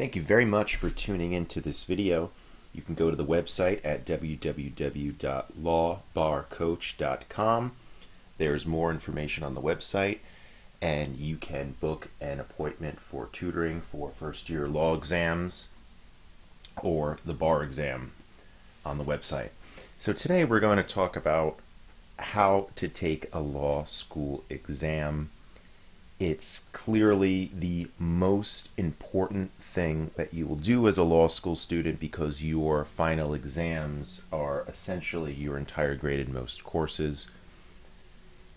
Thank you very much for tuning into this video. You can go to the website at www.lawbarcoach.com. There's more information on the website, and you can book an appointment for tutoring for first-year law exams or the bar exam on the website. So today we're going to talk about how to take a law school exam. It's clearly the most important thing that you will do as a law school student because your final exams are essentially your entire grade in most courses.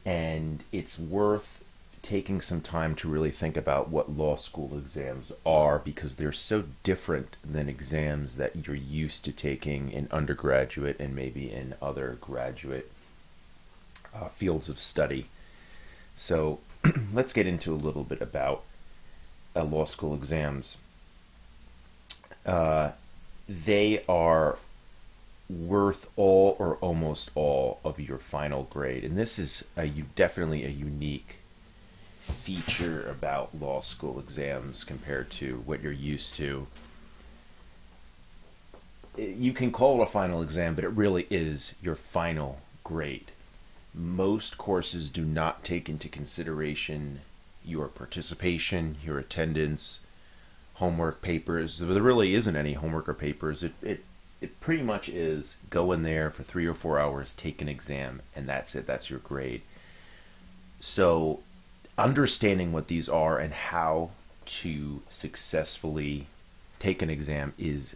And it's worth taking some time to really think about what law school exams are because they're so different than exams that you're used to taking in undergraduate and maybe in other graduate fields of study. So let's get into a little bit about law school exams. They are worth all or almost all of your final grade, and this is definitely a unique feature about law school exams compared to what you're used to. You can call it a final exam, but it really is your final grade. Most courses do not take into consideration your participation, your attendance, homework, papers. There really isn't any homework or papers. It pretty much is go in there for 3 or 4 hours, take an exam, and that's it. That's your grade. So understanding what these are and how to successfully take an exam is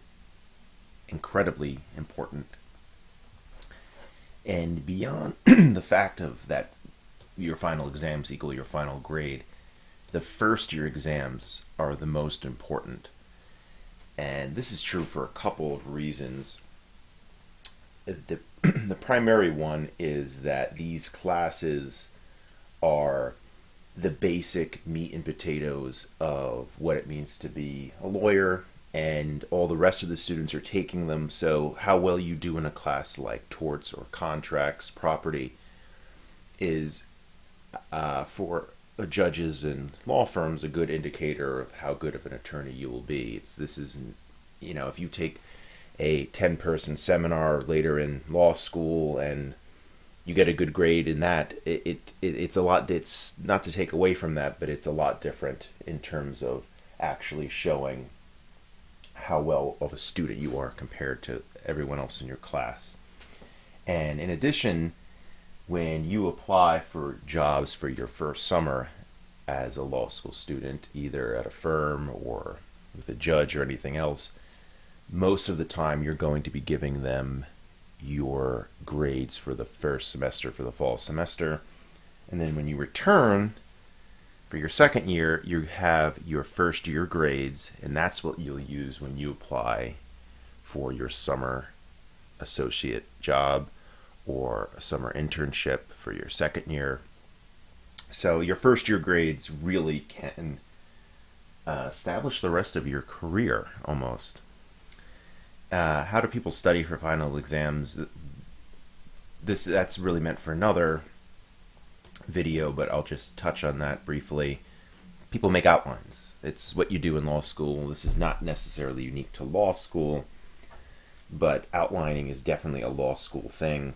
incredibly important. And beyond the fact of that your final exams equal your final grade, the first year exams are the most important. And this is true for a couple of reasons. The primary one is that these classes are the basic meat and potatoes of what it means to be a lawyer, and all the rest of the students are taking them, so how well you do in a class like torts or contracts, property, is for judges and law firms a good indicator of how good of an attorney you will be. This isn't, if you take a 10-person seminar later in law school and you get a good grade in that, it's a lot. It's not to take away from that, but it's a lot different in terms of actually showing how well of a student you are compared to everyone else in your class. And in addition, when you apply for jobs for your first summer as a law school student, either at a firm or with a judge or anything else, most of the time you're going to be giving them your grades for the first semester, for the fall semester. And then when you return for your second year, you have your first year grades, and that's what you'll use when you apply for your summer associate job or a summer internship for your second year. So your first year grades really can establish the rest of your career almost. How do people study for final exams? That's really meant for another video, but I'll just touch on that briefly. People make outlines. It's what you do in law school. This is not necessarily unique to law school, but outlining is definitely a law school thing.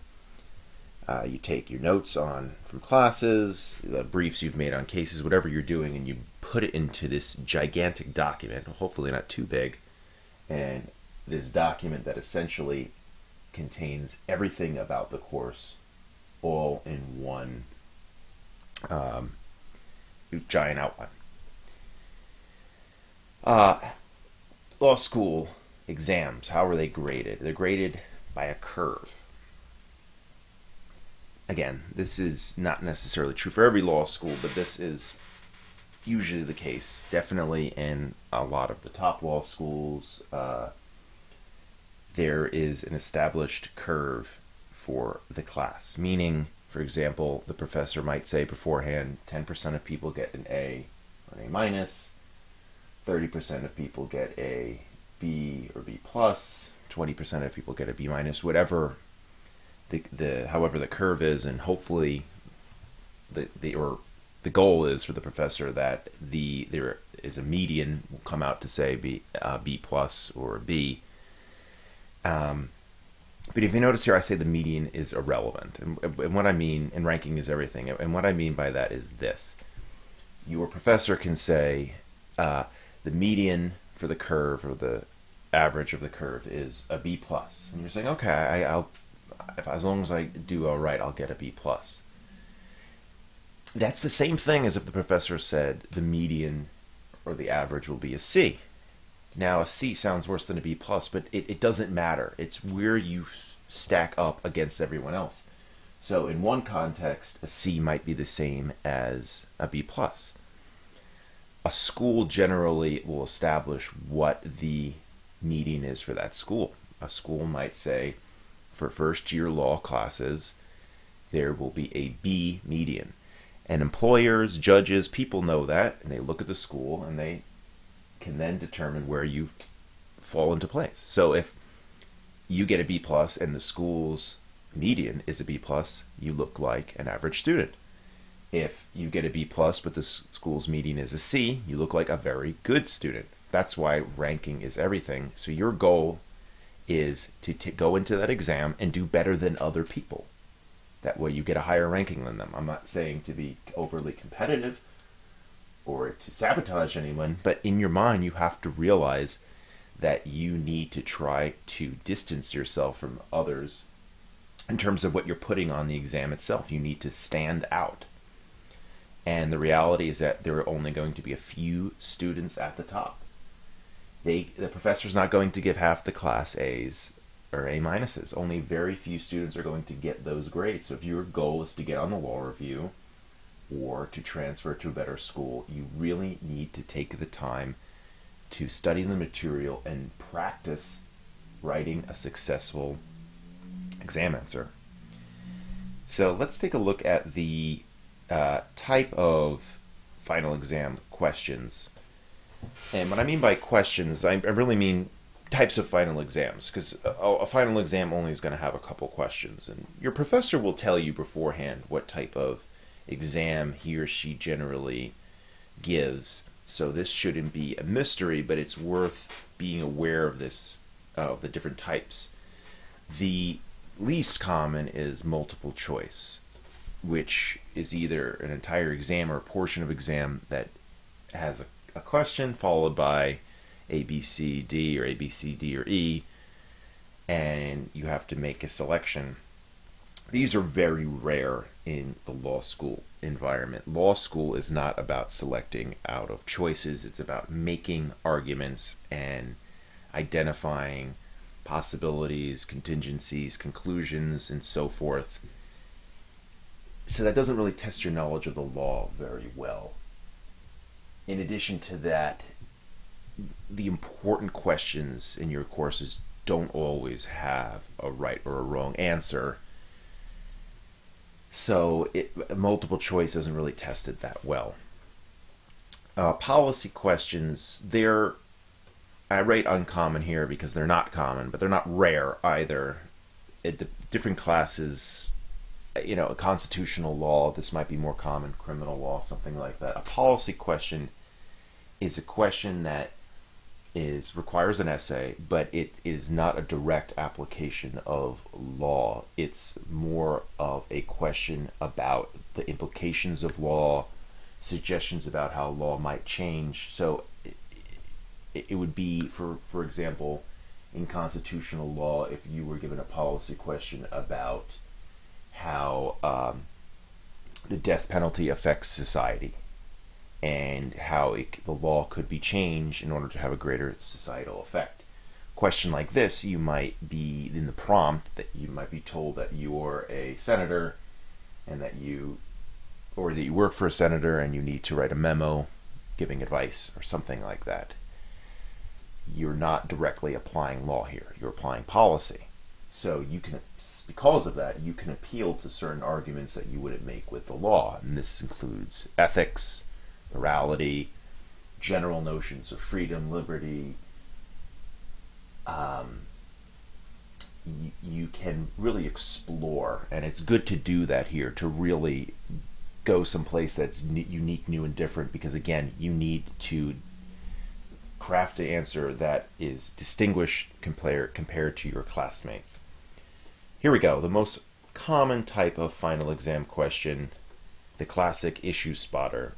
You take your notes from classes, the briefs you've made on cases, whatever you're doing, and you put it into this gigantic document, hopefully not too big, and this document that essentially contains everything about the course all in one giant outline. Law school exams, how are they graded? They're graded by a curve. Again, this is not necessarily true for every law school, but this is usually the case. Definitely in a lot of the top law schools, there is an established curve for the class, meaning, for example, the professor might say beforehand 10% of people get an A or an A minus, 30% of people get a B or B plus, 20% of people get a B minus, whatever however the curve is, and hopefully or the goal is for the professor that there is a median will come out to say B plus or B. But if you notice here, I say the median is irrelevant. And what I mean, and ranking is everything. And what I mean by that is this. Your professor can say the median for the curve or the average of the curve is a B plus. And you're saying, okay, as long as I do all right, I'll get a B plus. That's the same thing as if the professor said the median or the average will be a C. Now, a C sounds worse than a B plus, but it doesn't matter. It's where you stack up against everyone else. So in one context, a C might be the same as a B plus. A school generally will establish what the median is for that school. A school might say, for first year law classes, there will be a B median. And employers, judges, people know that, and they look at the school and they can then determine where you fall into place. So if you get a B plus and the school's median is a B plus, you look like an average student. If you get a B plus but the school's median is a C, you look like a very good student. That's why ranking is everything. So your goal is to go into that exam and do better than other people. That way you get a higher ranking than them. I'm not saying to be overly competitive or to sabotage anyone, but in your mind you have to realize that you need to try to distance yourself from others in terms of what you're putting on the exam itself. You need to stand out. And the reality is that there are only going to be a few students at the top. The professor's not going to give half the class A's or A minuses. Only very few students are going to get those grades. So if your goal is to get on the law review or to transfer to a better school, you really need to take the time to study the material and practice writing a successful exam answer. So let's take a look at the type of final exam questions. And what I mean by questions, I really mean types of final exams, because a final exam only is going to have a couple questions, and your professor will tell you beforehand what type of exam he or she generally gives. So this shouldn't be a mystery, but it's worth being aware of this, of the different types. The least common is multiple choice, which is either an entire exam or a portion of exam that has a question followed by A, B, C, D, or A, B, C, D, or E, and you have to make a selection. These are very rare in the law school environment. Law school is not about selecting out of choices. It's about making arguments and identifying possibilities, contingencies, conclusions, and so forth. So that doesn't really test your knowledge of the law very well. In addition to that, the important questions in your courses don't always have a right or a wrong answer. So multiple choice isn't really tested that well. Policy questions, I rate uncommon here because they're not common, but they're not rare either. Different classes, constitutional law, this might be more common, criminal law, something like that. A policy question is a question that requires an essay, but it is not a direct application of law. It's more of a question about the implications of law, suggestions about how law might change. So it would be, for example, in constitutional law, if you were given a policy question about how the death penalty affects society, and how the law could be changed in order to have a greater societal effect. Question like this, you might be in the prompt that you might be told that you're a senator and that you work for a senator and you need to write a memo giving advice or something like that. You're not directly applying law here, you're applying policy. So you can, because of that, you can appeal to certain arguments that you wouldn't make with the law, and this includes ethics, morality, general notions of freedom, liberty. You can really explore, and it's good to do that here, to really go someplace that's unique, new, and different, because again, you need to craft an answer that is distinguished compared to your classmates. Here we go. The most common type of final exam question, the classic issue spotter.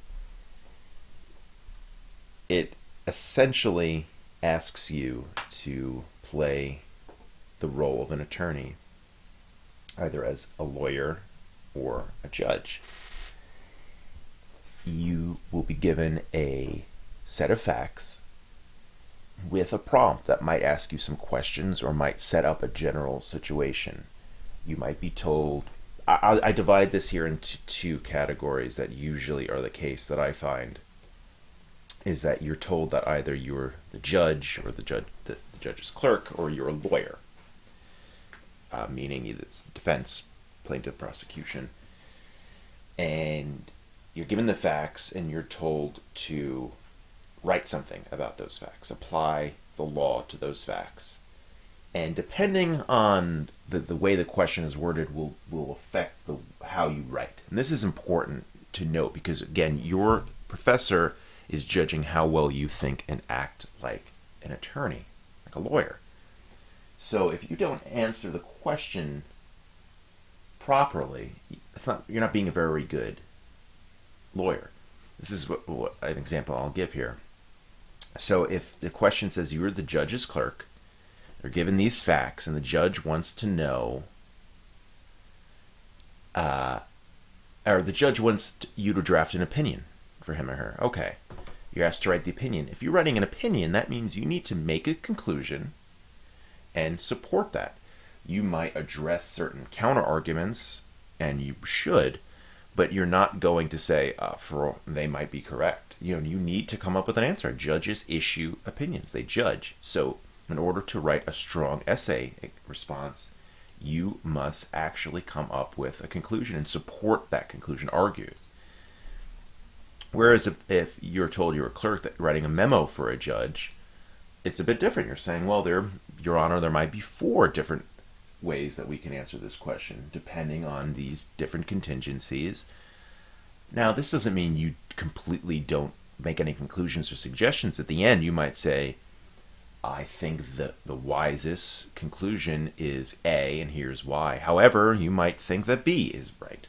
It essentially asks you to play the role of an attorney, either as a lawyer or a judge. You will be given a set of facts with a prompt that might ask you some questions or might set up a general situation. You might be told, I divide this here into two categories that usually are the case that I find, is that you're told that either you're the judge or the judge's clerk, or you're a lawyer, meaning either it's the defense, plaintiff, prosecution, and you're given the facts and you're told to write something about those facts, apply the law to those facts. And depending on the way the question is worded will affect how you write. And this is important to note because, again, your professor is judging how well you think and act like an attorney, like a lawyer. So if you don't answer the question properly, you're not being a very good lawyer. This is what an example I'll give here. So if the question says you're the judge's clerk, they're given these facts, and the judge wants to know, or the judge wants you to draft an opinion for him or her. Okay, you're asked to write the opinion. If you're writing an opinion, that means you need to make a conclusion and support that. You might address certain counter arguments, and you should, but you're not going to say they might be correct. You need to come up with an answer. Judges issue opinions. They judge. So in order to write a strong essay response, you must actually come up with a conclusion and support that conclusion, argue. Whereas if you're told you're a clerk that you're writing a memo for a judge, it's a bit different. You're saying, well, Your Honor, there might be 4 different ways that we can answer this question, depending on these different contingencies. Now, this doesn't mean you completely don't make any conclusions or suggestions. At the end, you might say, I think that the wisest conclusion is A, and here's why. However, you might think that B is right.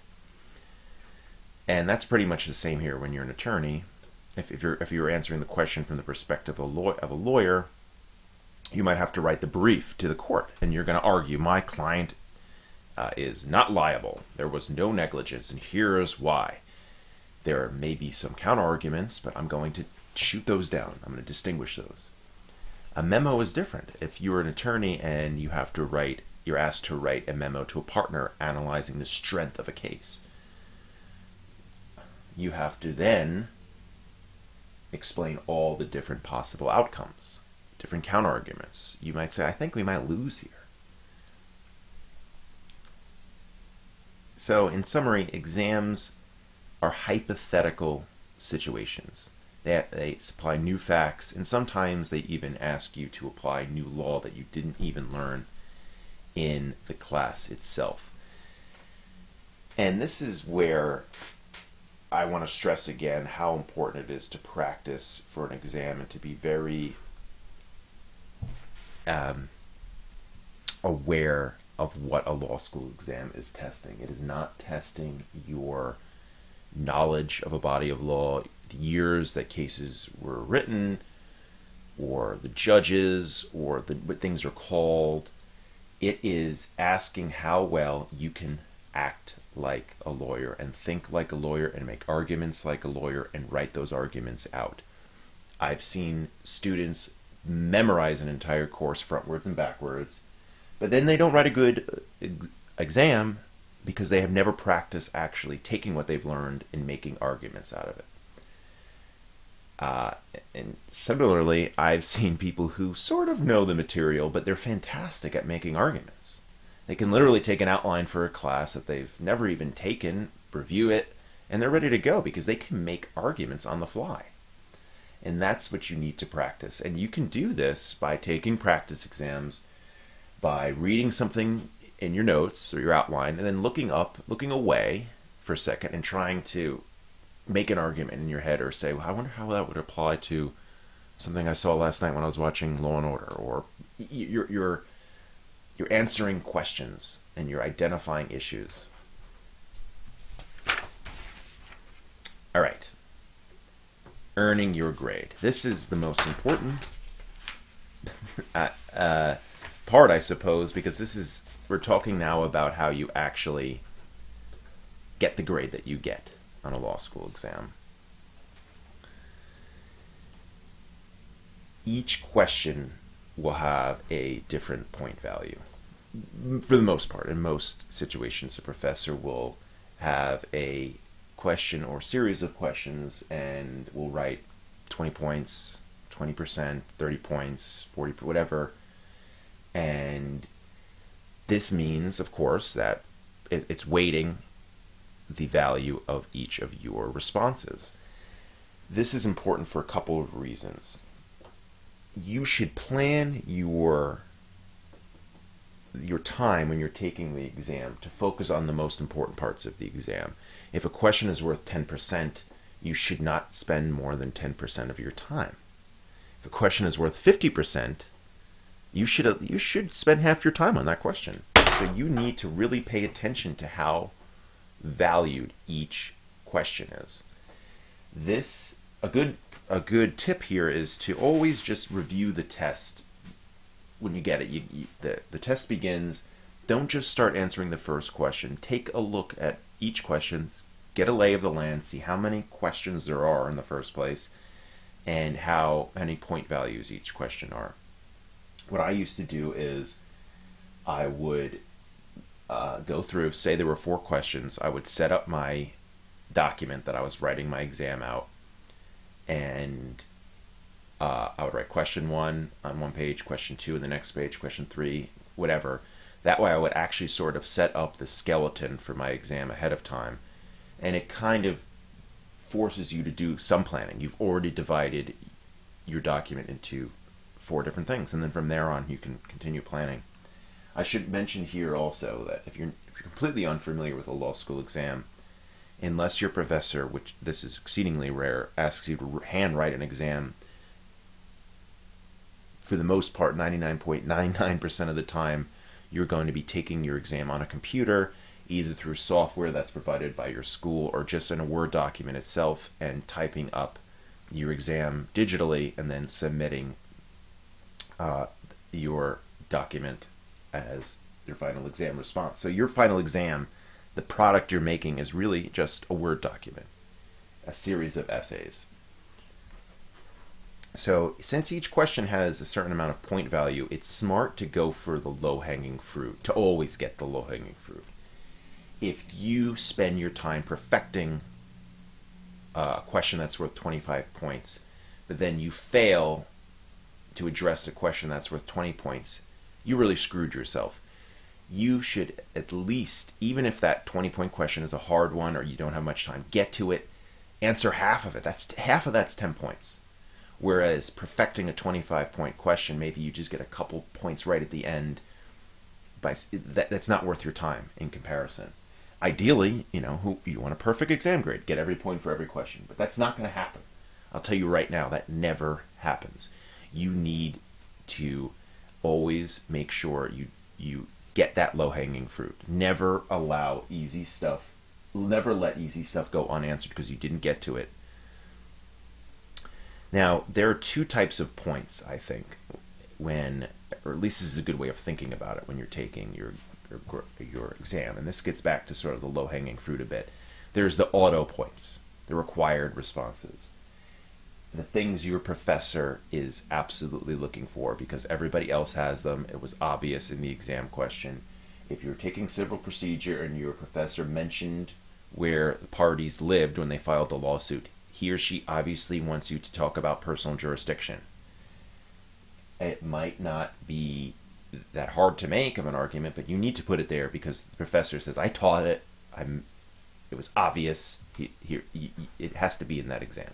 And that's pretty much the same here when you're an attorney. If you're answering the question from the perspective of a lawyer, you might have to write the brief to the court, and you're going to argue, my client is not liable. There was no negligence, and here's why. There may be some counter-arguments, but I'm going to shoot those down. I'm going to distinguish those. A memo is different. If you're an attorney and you're asked to write a memo to a partner analyzing the strength of a case, you have to then explain all the different possible outcomes, different counter-arguments. You might say, I think we might lose here. So in summary, exams are hypothetical situations. They supply new facts, and sometimes they even ask you to apply new law that you didn't even learn in the class itself. And this is where I want to stress again how important it is to practice for an exam and to be very aware of what a law school exam is testing. It is not testing your knowledge of a body of law, the years that cases were written, or the judges, or what things are called. It is asking how well you can act like a lawyer and think like a lawyer and make arguments like a lawyer and write those arguments out. I've seen students memorize an entire course frontwards and backwards, but then they don't write a good exam because they have never practiced actually taking what they've learned and making arguments out of it. And similarly, I've seen people who sort of know the material, but they're fantastic at making arguments. They can literally take an outline for a class that they've never even taken, review it, and they're ready to go because they can make arguments on the fly. And that's what you need to practice. And you can do this by taking practice exams, by reading something in your notes or your outline, and then looking away for a second and trying to make an argument in your head, or say, well, I wonder how that would apply to something I saw last night when I was watching Law and Order, or you're answering questions and you're identifying issues. All right. Earning your grade. This is the most important part, I suppose, because we're talking now about how you actually get the grade that you get on a law school exam. Each question will have a different point value. For the most part, in most situations, the professor will have a question or series of questions and will write 20 points, 20%, 30 points, 40, whatever. And this means, of course, that it's weighting the value of each of your responses. This is important for a couple of reasons. You should plan your time when you're taking the exam to focus on the most important parts of the exam. If a question is worth 10%, you should not spend more than 10% of your time. If a question is worth 50%, you should spend half your time on that question. So you need to really pay attention to how valued each question is. A good tip here is to always just review the test when you get it. The test begins. Don't just start answering the first question. Take a look at each question, get a lay of the land, see how many questions there are in the first place, and how many point values each question are. What I used to do is I would go through, say there were 4 questions, I would set up my document that I was writing my exam out, and I would write question 1 on one page, question 2 on the next page, question 3, whatever. That way I would actually sort of set up the skeleton for my exam ahead of time, and it kind of forces you to do some planning. You've already divided your document into 4 different things, and then from there on you can continue planning. I should mention here also that if you're completely unfamiliar with a law school exam, unless your professor, which this is exceedingly rare, asks you to handwrite an exam, for the most part, 99.99% of the time, you're going to be taking your exam on a computer, either through software that's provided by your school or just in a Word document itself, and typing up your exam digitally and then submitting your document as your final exam response. So your final exam, the product you're making, is really just a Word document, a series of essays. So since each question has a certain amount of point value, it's smart to go for the low-hanging fruit, to always get the low-hanging fruit. If you spend your time perfecting a question that's worth 25 points, but then you fail to address a question that's worth 20 points, you really screwed yourself. You should at least, even if that 20-point question is a hard one or you don't have much time, get to it, answer half of it. Half of that's 10 points. Whereas perfecting a 25-point question, maybe you just get a couple points right at the end. That's not worth your time in comparison. Ideally, you want a perfect exam grade, get every point for every question, but that's not going to happen. I'll tell you right now, that never happens. You need to always make sure you get that low-hanging fruit. Never let easy stuff go unanswered because you didn't get to it. Now, there are 2 types of points, I think, or at least this is a good way of thinking about it when you're taking your exam, and this gets back to sort of the low-hanging fruit a bit. There's the auto points, the required responses, the things your professor is absolutely looking for because everybody else has them. It was obvious in the exam question. If you're taking civil procedure and your professor mentioned where the parties lived when they filed the lawsuit, he or she obviously wants you to talk about personal jurisdiction. It might not be that hard to make of an argument, but you need to put it there because the professor says, I taught it, it was obvious, it has to be in that exam.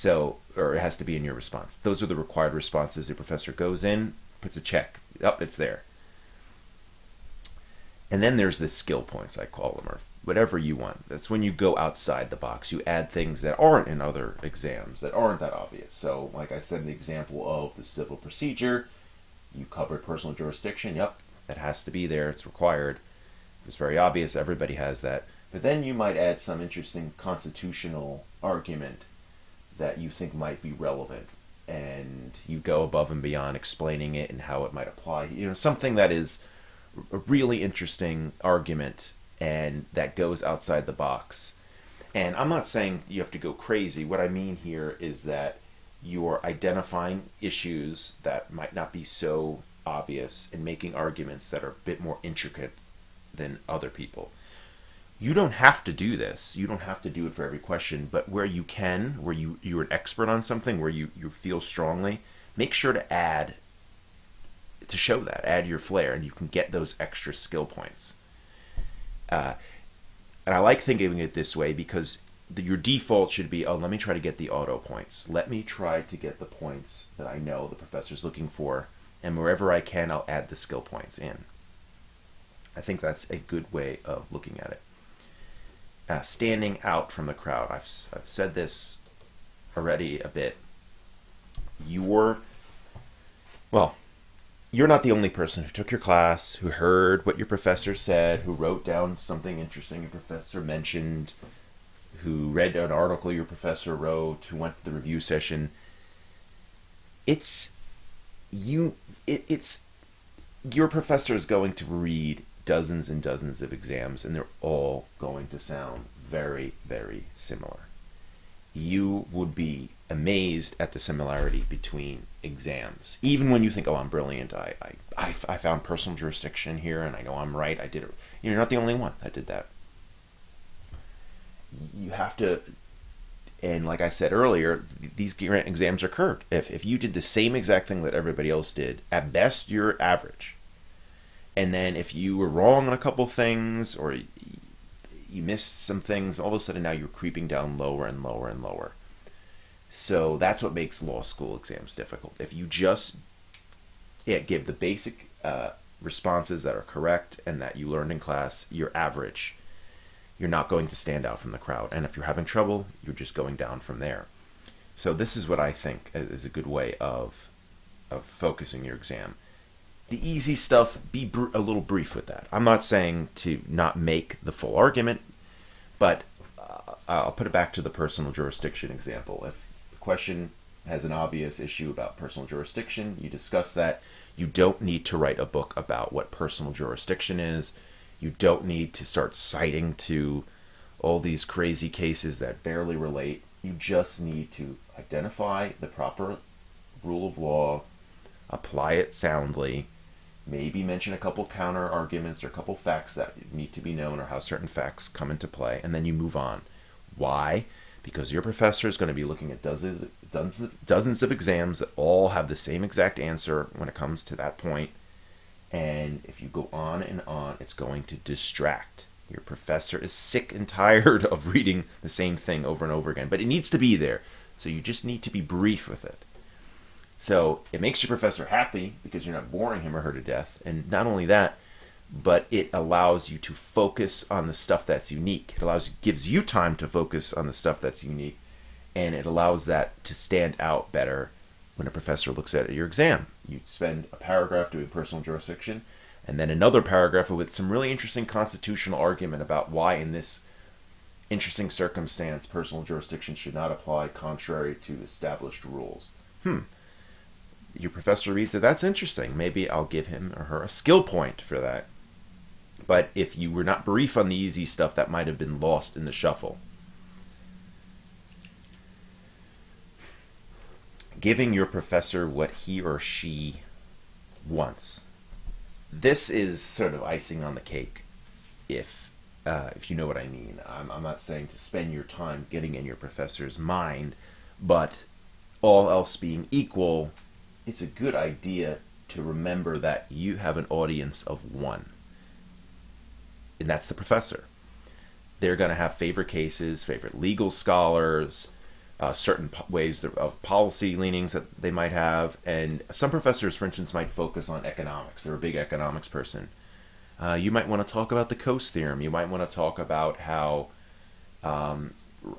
Or it has to be in your response. Those are the required responses. The professor goes in, puts a check. It's there. And then there's the skill points, I call them, or whatever you want. That's when you go outside the box. You add things that aren't in other exams, that aren't that obvious. So, like I said, the example of the civil procedure, you covered personal jurisdiction. Yep, that has to be there. It's required. It's very obvious. Everybody has that. But then you might add some interesting constitutional argument that you think might be relevant. And you go above and beyond explaining it and how it might apply. You know, something that is a really interesting argument and that goes outside the box. And I'm not saying you have to go crazy. What I mean here is that you're identifying issues that might not be so obvious and making arguments that are a bit more intricate than other people. You don't have to do this. You don't have to do it for every question, but where you can, where you're an expert on something, where you feel strongly, make sure to add, to show that, add your flair, and you can get those extra skill points. And I like thinking of it this way because your default should be, oh, let me try to get the auto points. Let me try to get the points that I know the professor's looking for, and wherever I can, I'll add the skill points in. I think that's a good way of looking at it. Standing out from the crowd. I've said this already a bit. You're not the only person who took your class, who heard what your professor said, who wrote down something interesting your professor mentioned, who read an article your professor wrote, who went to the review session. It's your professor is going to read dozens and dozens of exams, and they're all going to sound very, very similar. You would be amazed at the similarity between exams. Even when you think, oh, I'm brilliant, I found personal jurisdiction here, and I know I'm right, I did it. You're not the only one that did that. You have to, and like I said earlier, these exams are curved. If you did the same exact thing that everybody else did, at best, you're average. And then if you were wrong on a couple things or you missed some things, all of a sudden now you're creeping down lower and lower and lower. So that's what makes law school exams difficult. If you just give the basic responses that are correct and that you learned in class, you're average. You're not going to stand out from the crowd. And if you're having trouble, you're just going down from there. So this is what I think is a good way of focusing your exam. The easy stuff, be a little brief with that. I'm not saying to not make the full argument, but I'll put it back to the personal jurisdiction example. If the question has an obvious issue about personal jurisdiction, you discuss that. You don't need to write a book about what personal jurisdiction is. You don't need to start citing to all these crazy cases that barely relate. You just need to identify the proper rule of law, apply it soundly, maybe mention a couple counter arguments or a couple facts that need to be known or how certain facts come into play, and then you move on. Why? Because your professor is going to be looking at dozens of exams that all have the same exact answer when it comes to that point. And if you go on and on, it's going to distract. Your professor is sick and tired of reading the same thing over and over again, but it needs to be there. So you just need to be brief with it. So it makes your professor happy because you're not boring him or her to death. And not only that, but it allows you to focus on the stuff that's unique. It gives you time to focus on the stuff that's unique. And it allows that to stand out better when a professor looks at your exam. You spend a paragraph doing personal jurisdiction, and then another paragraph with some really interesting constitutional argument about why in this interesting circumstance personal jurisdiction should not apply contrary to established rules. Your professor reads it, that's interesting. Maybe I'll give him or her a skill point for that. But if you were not brief on the easy stuff, that might have been lost in the shuffle. Giving your professor what he or she wants. This is sort of icing on the cake, if you know what I mean. I'm not saying to spend your time getting in your professor's mind, but all else being equal, it's a good idea to remember that you have an audience of one, and that's the professor. They're going to have favorite cases, favorite legal scholars, certain ways of policy leanings that they might have. And some professors, for instance, might focus on economics. They're a big economics person. You might want to talk about the Coase theorem. You might want to talk about how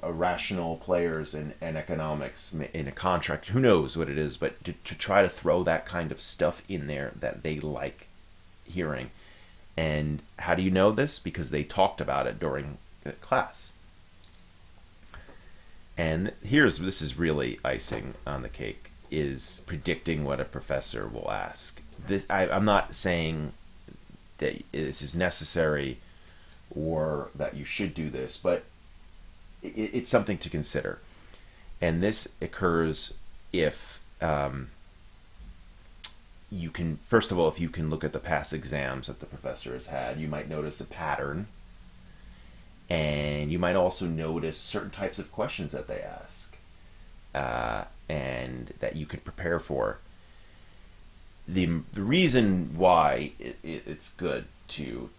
rational players in economics in a contract, who knows what it is, but to try to throw that kind of stuff in there that they like hearing. And how do you know this? Because they talked about it during the class. And this is really icing on the cake, is predicting what a professor will ask. I'm not saying that this is necessary or that you should do this, but it's something to consider. And this occurs if you can, first of all, if you can look at the past exams that the professor has had, you might notice a pattern. And you might also notice certain types of questions that they ask and that you could prepare for. The reason why it's good to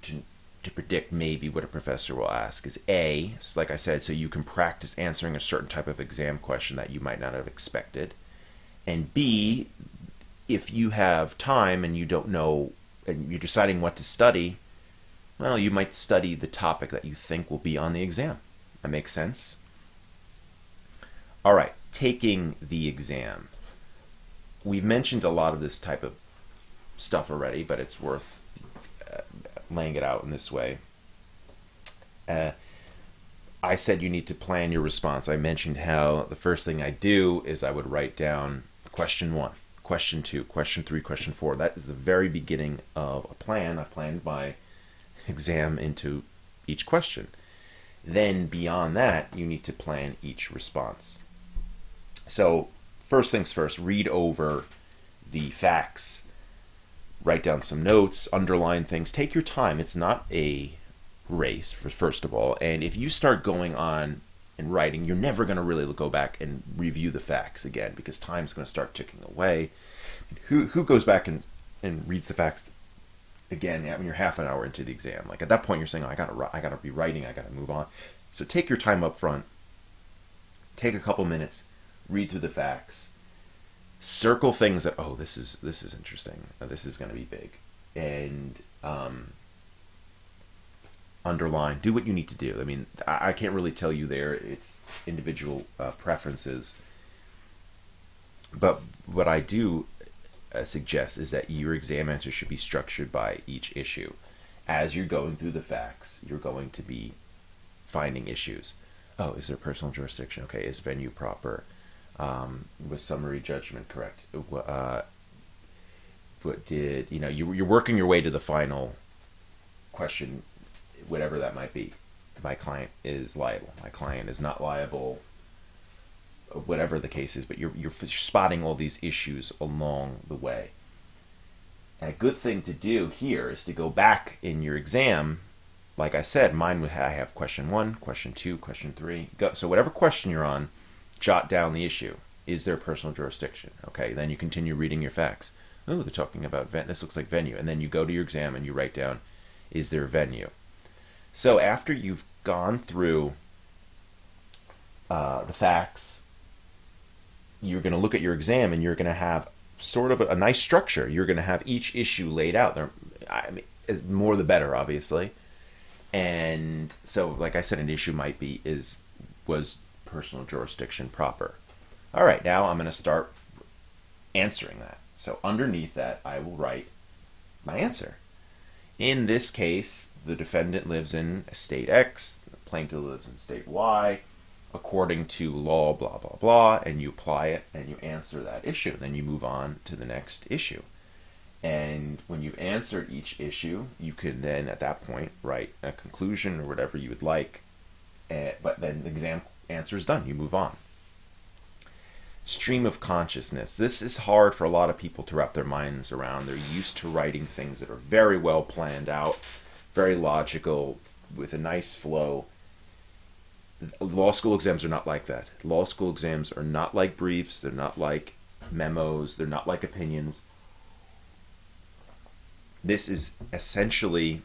predict maybe what a professor will ask is A, like I said, so you can practice answering a certain type of exam question that you might not have expected. And B, if you have time and you don't know and you're deciding what to study, well, you might study the topic that you think will be on the exam. That makes sense? All right, taking the exam. We've mentioned a lot of this type of stuff already, but it's worth laying it out in this way. I said you need to plan your response. I mentioned how the first thing I do is I would write down question 1, question 2, question 3, question 4. That is the very beginning of a plan. I've planned my exam into each question. Then beyond that, you need to plan each response. So first things first, read over the facts, write down some notes, underline things, take your time. It's not a race, first of all, and if you start going on and writing, you're never going to really go back and review the facts again, because time's going to start ticking away. Who goes back and reads the facts again? I mean, you're half an hour into the exam. Like at that point, you're saying, oh, I gotta be writing, I gotta move on. So take your time up front. Take a couple minutes, read through the facts, circle things that, oh, this is interesting. This is going to be big, and underline. Do what you need to do. I mean, I can't really tell you there. It's individual preferences. But what I do suggest is that your exam answer should be structured by each issue. As you're going through the facts, you're going to be finding issues. Oh, is there personal jurisdiction? Okay, is venue proper? Was summary judgment correct? What did, you're working your way to the final question, whatever that might be. My client is liable. My client is not liable. Whatever the case is, but you're spotting all these issues along the way. And a good thing to do here is to go back in your exam. Like I said, I have question 1, question 2, question 3. So whatever question you're on, jot down the issue. Is there personal jurisdiction? Okay, then you continue reading your facts. Oh, they're talking about this looks like venue. And then you go to your exam and you write down, is there venue? So after you've gone through the facts, you're going to look at your exam and you're going to have sort of a nice structure. You're going to have each issue laid out. I mean, more the better, obviously. And so, like I said, an issue might be, was personal jurisdiction proper? All right, now I'm going to start answering that. So underneath that, I will write my answer. In this case, the defendant lives in state X, the plaintiff lives in state Y, according to law, blah, blah, blah, and you apply it and you answer that issue. Then you move on to the next issue. And when you've answered each issue, you can then, at that point, write a conclusion or whatever you would like. But then the exam answer is done. You move on. Stream of consciousness. This is hard for a lot of people to wrap their minds around. They're used to writing things that are very well planned out, very logical, with a nice flow. Law school exams are not like that. Law school exams are not like briefs. They're not like memos. They're not like opinions. This is essentially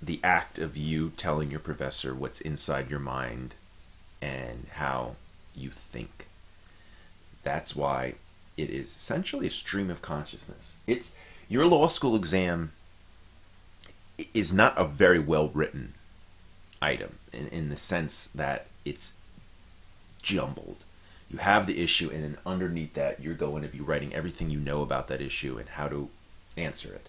the act of you telling your professor what's inside your mind and how you think. That's why it is essentially a stream of consciousness. Your law school exam, is not a very well written item in the sense that it's jumbled. You have the issue, and then underneath that, you're going to be writing everything you know about that issue and how to answer it,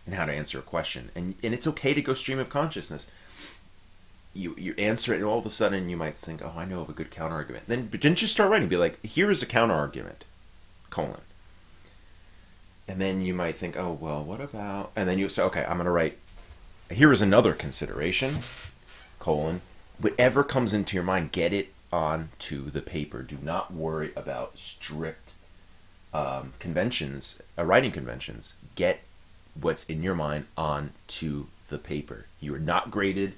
and how to answer a question. And it's okay to go stream of consciousness. You answer it, and all of a sudden you might think, oh, I know of a good counter argument. But then just start writing. Be like, here is a counter argument, colon. And then you might think, oh, well, what about... And then you say, okay, I'm going to write, here is another consideration, colon. Whatever comes into your mind, get it onto the paper. Do not worry about strict conventions, writing conventions. Get what's in your mind onto the paper. You are not graded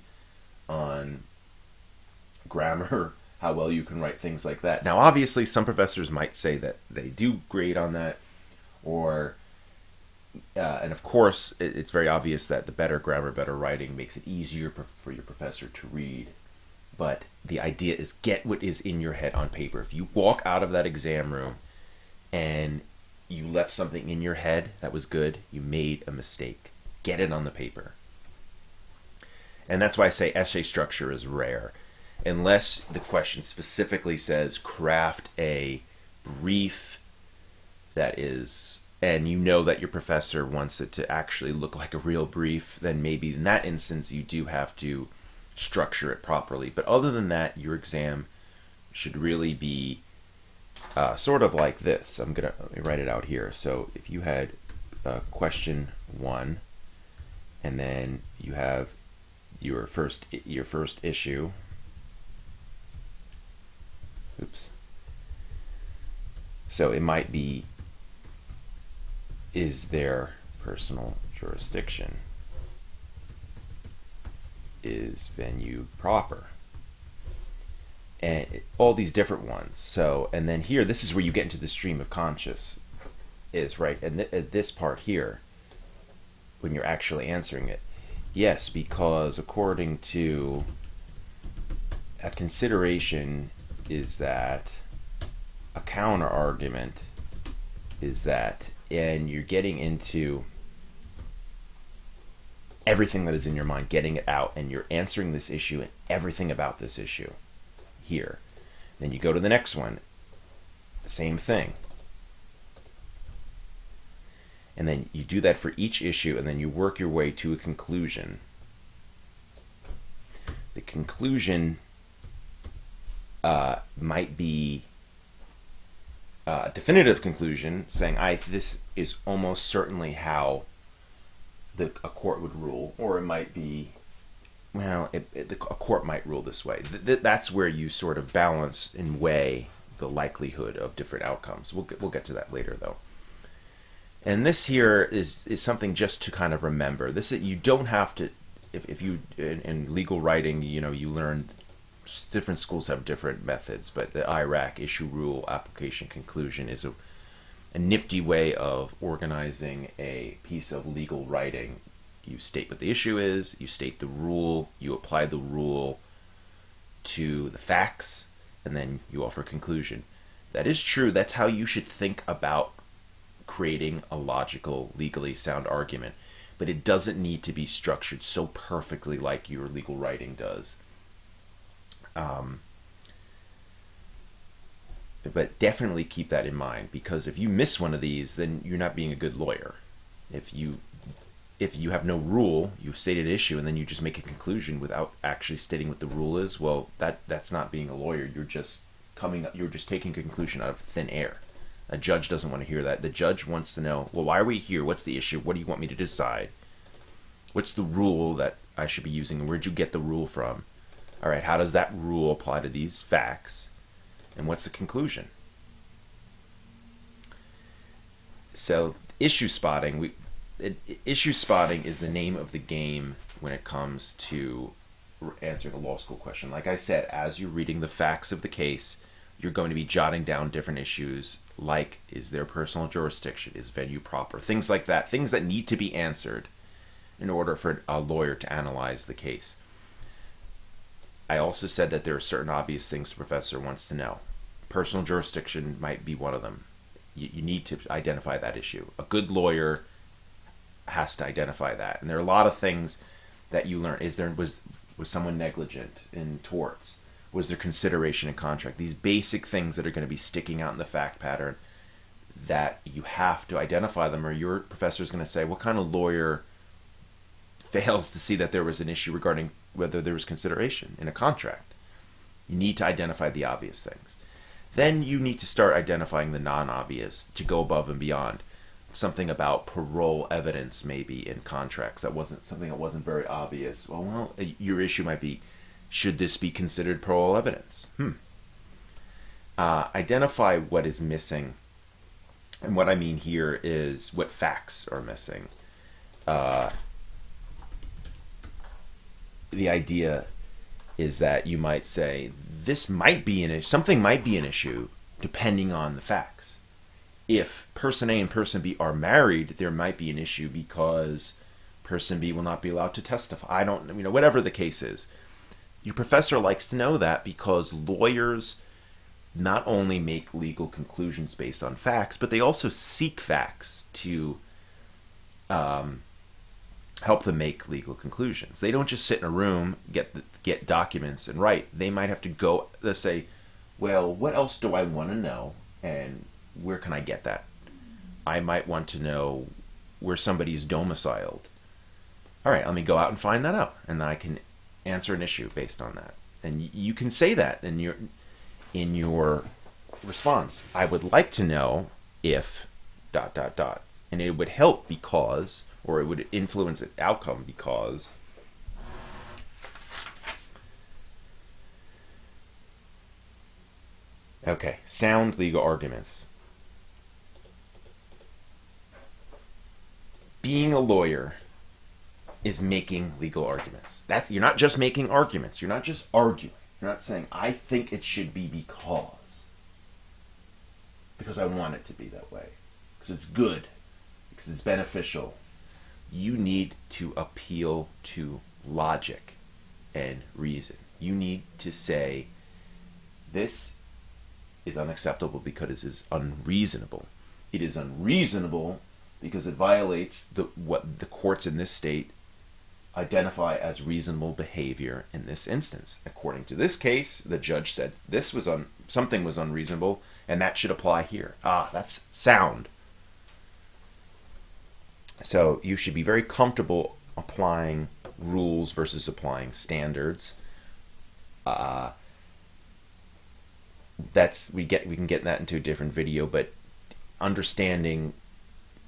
on grammar, how well you can write, things like that. Now, obviously, some professors might say that they do grade on that, or, and of course, it's very obvious that the better grammar, better writing makes it easier for your professor to read. But the idea is get what is in your head on paper. If you walk out of that exam room and you left something in your head that was good, you made a mistake. Get it on the paper. And that's why I say essay structure is rare. Unless the question specifically says craft a brief that is, and you know that your professor wants it to actually look like a real brief, then maybe in that instance you do have to structure it properly. But other than that, your exam should really be sort of like this. Let me write it out here. So if you had question 1, and then you have your first issue. Oops. So it might be, is there personal jurisdiction? Is venue proper? And all these different ones. So, and then here, this is where you get into the stream of conscious is, right? And this part here, when you're actually answering it. Yes, because according to a consideration is that a counter argument is that, and you're getting into everything that is in your mind, getting it out, and you're answering this issue and everything about this issue here. Then you go to the next one, same thing. And then you do that for each issue, and then you work your way to a conclusion. The conclusion might be a definitive conclusion, saying, this is almost certainly how a court would rule, or it might be, well, a court might rule this way. That's where you sort of balance and weigh the likelihood of different outcomes. We'll get to that later, though. And this here is something just to kind of remember. This you don't have to, if you in legal writing, you learn different schools have different methods, but the IRAC, issue, rule, application, conclusion, is a nifty way of organizing a piece of legal writing. You state what the issue is, you state the rule, you apply the rule to the facts, and then you offer a conclusion. That is true. That's how you should think about creating a logical, legally sound argument. But it doesn't need to be structured so perfectly like your legal writing does. But definitely keep that in mind, because if you miss one of these, then you're not being a good lawyer. If you have no rule, you've stated an issue, and then you just make a conclusion without actually stating what the rule is, well, that's not being a lawyer. You're just taking a conclusion out of thin air. A judge doesn't want to hear that. The judge wants to know, well, why are we here? What's the issue? What do you want me to decide? What's the rule that I should be using? Where'd you get the rule from? All right, how does that rule apply to these facts? And what's the conclusion? So, issue spotting. Issue spotting is the name of the game when it comes to answering a law school question. Like I said, as you're reading the facts of the case, you're going to be jotting down different issues, like, is there personal jurisdiction? Is venue proper? Things like that. Things that need to be answered in order for a lawyer to analyze the case. I also said that there are certain obvious things the professor wants to know. Personal jurisdiction might be one of them. You need to identify that issue. A good lawyer has to identify that. And there are a lot of things that you learned? Was someone negligent in torts? Was there consideration in contract? These basic things that are going to be sticking out in the fact pattern that you have to identify them, or your professor is going to say, what kind of lawyer fails to see that there was an issue regarding whether there was consideration in a contract? You need to identify the obvious things. Then you need to start identifying the non-obvious to go above and beyond. Something about parole evidence maybe in contracts that wasn't something that wasn't very obvious. Well, your issue might be, should this be considered parole evidence? Identify what is missing. And what I mean here is what facts are missing. The idea is that you might say, this might be an issue, something might be an issue depending on the facts. If person A and person B are married, there might be an issue because person B will not be allowed to testify. Whatever the case is. Your professor likes to know that because lawyers not only make legal conclusions based on facts, but they also seek facts to help them make legal conclusions. They don't just sit in a room, get documents and write. They might have to go, let's say, well, what else do I want to know, and where can I get that? I might want to know where somebody is domiciled. All right, let me go out and find that out, and then I can answer an issue based on that. And you can say that in your response. I would like to know if ... And it would help because, or it would influence the outcome because sound legal arguments. Being a lawyer is making legal arguments. You're not just making arguments. You're not just arguing. You're not saying, I think it should be because I want it to be that way, because it's good, because it's beneficial. You need to appeal to logic and reason. You need to say, this is unacceptable because it is unreasonable. It is unreasonable because it violates what the courts in this state identify as reasonable behavior in this instance. According to this case, the judge said something was unreasonable, and that should apply here. That's sound. So you should be very comfortable applying rules versus applying standards. We can get that into a different video, but understanding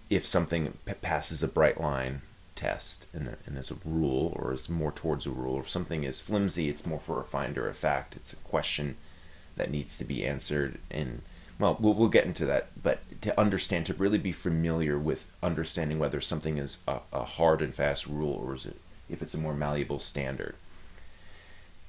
if something passes a bright line test and is a rule, or is more towards a rule, or if something is flimsy, it's more for a finder of fact. It's a question that needs to be answered, and we'll get into that. But to understand, to really be familiar with understanding whether something is a hard and fast rule, or if it's a more malleable standard.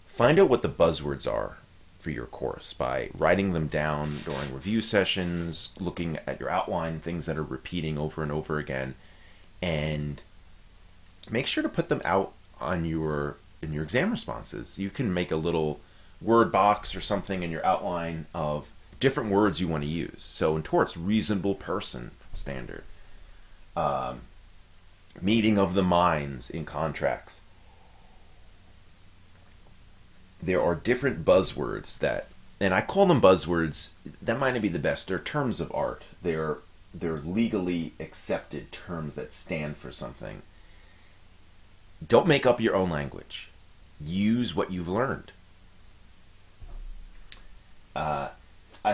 Find out what the buzzwords are for your course by writing them down during review sessions, looking at your outline, things that are repeating over and over again, and make sure to put them out in your exam responses. You can make a little word box or something in your outline of different words you want to use. So in torts, reasonable person standard, meeting of the minds in contracts. There are different buzzwords and I call them buzzwords, that might not be the best. They're terms of art. They're legally accepted terms that stand for something. Don't make up your own language. Use what you've learned. I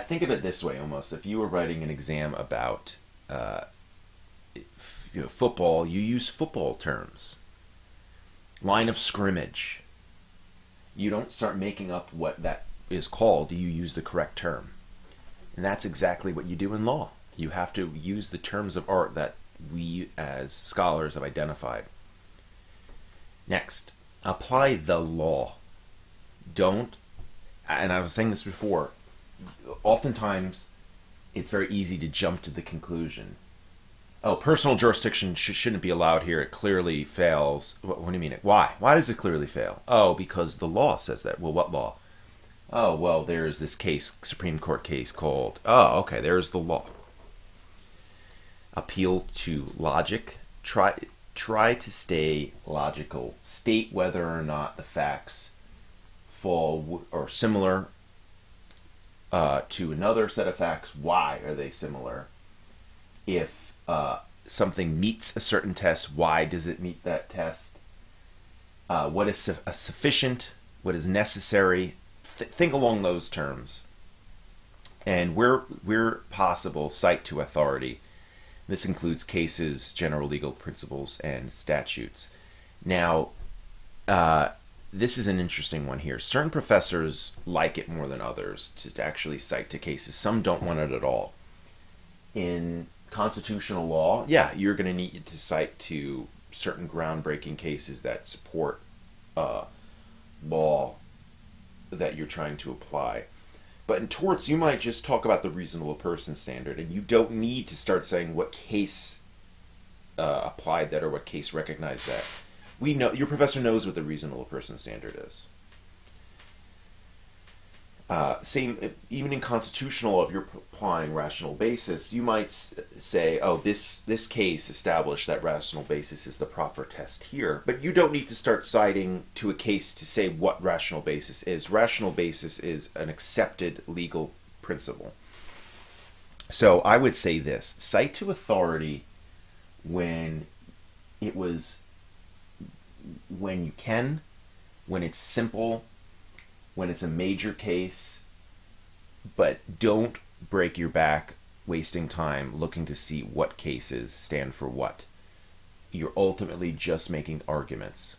think of it this way almost. If you were writing an exam about football, you use football terms. Line of scrimmage. You don't start making up what that is called. You use the correct term. And that's exactly what you do in law. You have to use the terms of art that we as scholars have identified. Next, apply the law. And I was saying this before, oftentimes it's very easy to jump to the conclusion. Personal jurisdiction shouldn't be allowed here. It clearly fails. What do you mean? Why? Why does it clearly fail? Because the law says that. Well, what law? There's this case, Supreme Court case called... there's the law. Appeal to logic. Try try to stay logical. State whether or not the facts fall or similar to another set of facts. Why are they similar? If something meets a certain test, why does it meet that test? What is sufficient? What is necessary? Think along those terms. And where possible, cite to authority. This includes cases, general legal principles, and statutes. Now, this is an interesting one here. Certain professors like it more than others to actually cite to cases. Some don't want it at all. In constitutional law, yeah, you're going to need to cite to certain groundbreaking cases that support law that you're trying to apply. But in torts, you might just talk about the reasonable person standard, and you don't need to start saying what case applied that or what case recognized that. We know your professor knows what the reasonable person standard is. Same, even in constitutional law, if you're applying rational basis, you might say, "Oh, this case established that rational basis is the proper test here." But you don't need to start citing to a case to say what rational basis is. Rational basis is an accepted legal principle. So I would say this: cite to authority when you can, when it's simple, when it's a major case, but don't break your back wasting time looking to see what cases stand for what. You're ultimately just making arguments.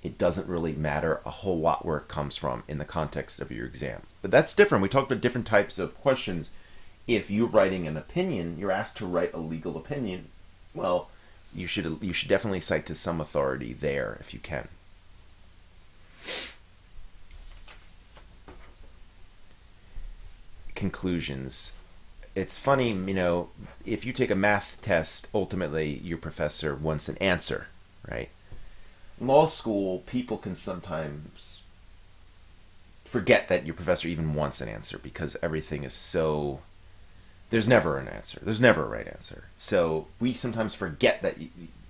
It doesn't really matter a whole lot where it comes from in the context of your exam. But that's different. We talked about different types of questions. If you're writing an opinion, you're asked to write a legal opinion, well, you should definitely cite to some authority there if you can. Conclusions. It's funny, if you take a math test, ultimately your professor wants an answer, right? In law school, people can sometimes forget that your professor even wants an answer because everything is so... There's never an answer. There's never a right answer. So we sometimes forget that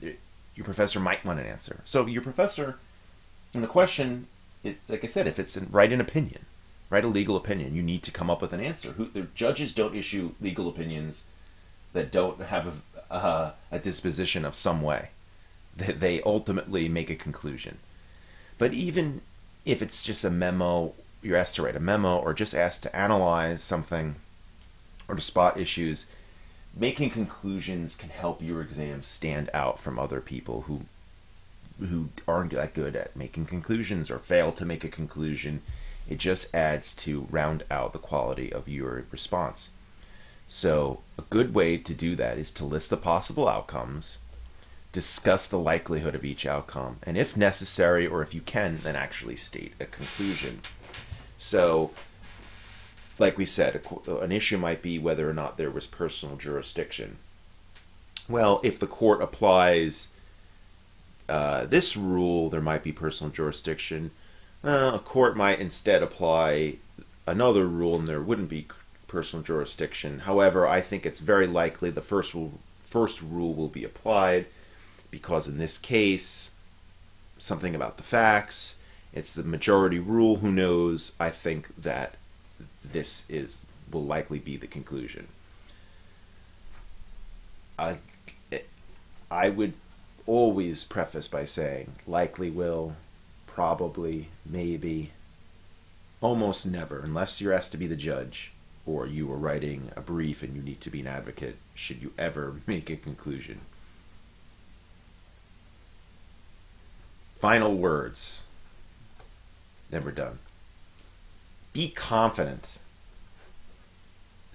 your professor might want an answer. So your professor, in the question, like I said, if it's write an opinion, write a legal opinion, you need to come up with an answer. The judges don't issue legal opinions that don't have a disposition of some way. They ultimately make a conclusion. But even if it's just a memo, you're asked to write a memo or just asked to analyze something or to spot issues, making conclusions can help your exam stand out from other people who aren't that good at making conclusions or fail to make a conclusion. It just adds to round out the quality of your response. So a good way to do that is to list the possible outcomes, discuss the likelihood of each outcome, and if necessary, or if you can, then actually state a conclusion. So, like we said, an issue might be whether or not there was personal jurisdiction. Well, if the court applies this rule, there might be personal jurisdiction. A court might instead apply another rule and there wouldn't be personal jurisdiction. However, I think it's very likely the first rule will be applied because in this case, something about the facts, it's the majority rule, who knows. I think that this will likely be the conclusion. I would always preface by saying likely will, probably, maybe, almost never, unless you're asked to be the judge or you are writing a brief and you need to be an advocate, should you ever make a conclusion. Final words. Never done. Be confident.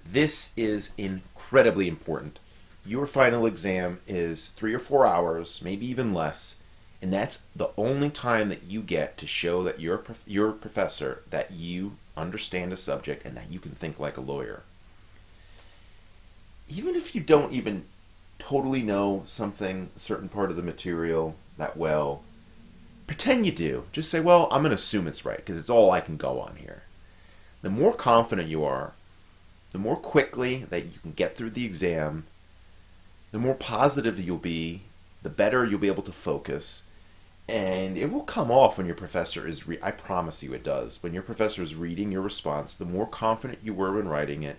This is incredibly important. Your final exam is 3 or 4 hours, maybe even less, and that's the only time that you get to show that you're a professor, that you understand a subject, and that you can think like a lawyer. Even if you don't even totally know something, a certain part of the material that well, pretend you do. Just say, well, I'm going to assume it's right, because it's all I can go on here. The more confident you are, the more quickly that you can get through the exam, the more positive you'll be, the better you'll be able to focus. And it will come off when your professor is, I promise you it does. When your professor is reading your response, the more confident you were when writing it,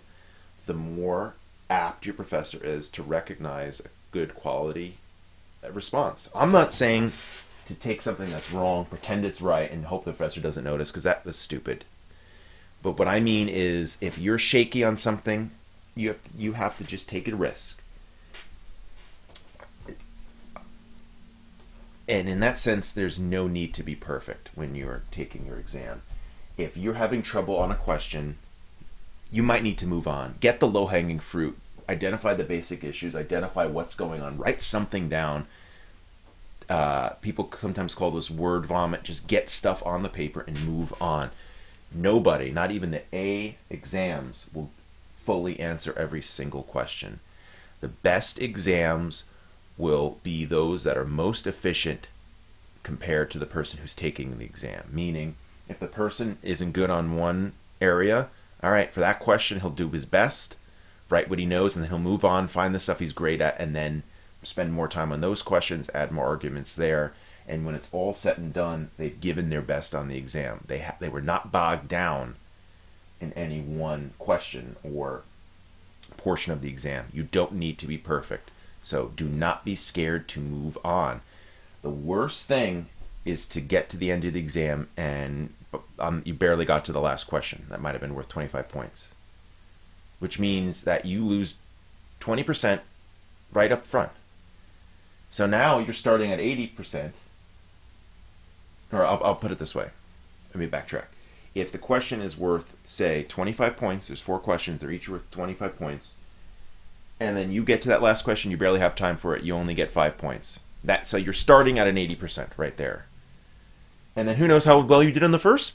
the more apt your professor is to recognize a good quality response. I'm not saying to take something that's wrong, pretend it's right, and hope the professor doesn't notice, because that was stupid. But what I mean is, if you're shaky on something, you have to just take a risk. And in that sense, there's no need to be perfect when you're taking your exam. If you're having trouble on a question, you might need to move on. Get the low-hanging fruit. Identify the basic issues. Identify what's going on. Write something down. People sometimes call this word vomit. Just get stuff on the paper and move on. Nobody, not even the A exams, will fully answer every single question. The best exams will be those that are most efficient compared to the person who's taking the exam. Meaning, if the person isn't good on one area, all right, for that question, he'll do his best, write what he knows, and then he'll move on, find the stuff he's great at, and then spend more time on those questions, add more arguments there. And when it's all said and done, they've given their best on the exam. They were not bogged down in any one question or portion of the exam. You don't need to be perfect. So do not be scared to move on. The worst thing is to get to the end of the exam and you barely got to the last question. That might have been worth 25 points. Which means that you lose 20% right up front. So now you're starting at 80%. Or I'll put it this way. Let me backtrack. If the question is worth, say, 25 points, there's 4 questions, they're each worth 25 points, and then you get to that last question, you barely have time for it, you only get 5 points. So you're starting at an 80% right there. And then who knows how well you did on the first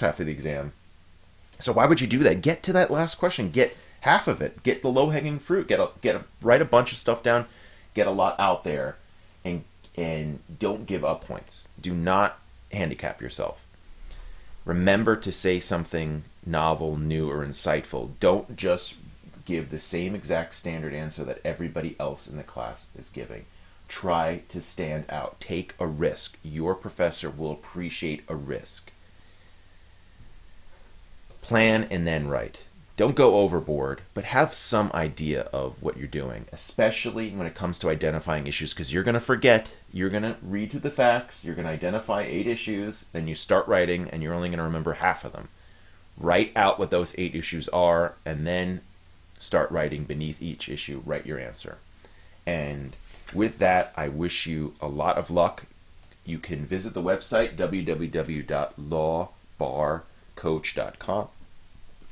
half of the exam. So why would you do that? Get to that last question, get half of it, get the low-hanging fruit, write a bunch of stuff down, get a lot out there, and don't give up points. Do not handicap yourself. Remember to say something novel, new, or insightful. Don't just give the same exact standard answer that everybody else in the class is giving. Try to stand out. Take a risk. Your professor will appreciate a risk. Plan and then write. Don't go overboard, but have some idea of what you're doing, especially when it comes to identifying issues, because you're going to forget. You're going to read through the facts, you're going to identify 8 issues, then you start writing, and you're only going to remember half of them. Write out what those 8 issues are, and then start writing beneath each issue. Write your answer. And with that, I wish you a lot of luck. You can visit the website, www.lawbarcoach.com.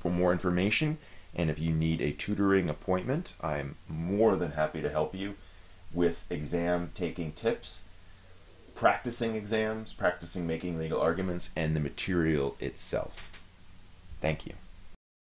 for more information, and if you need a tutoring appointment, I'm more than happy to help you with exam taking tips, practicing exams, practicing making legal arguments, and the material itself. Thank you.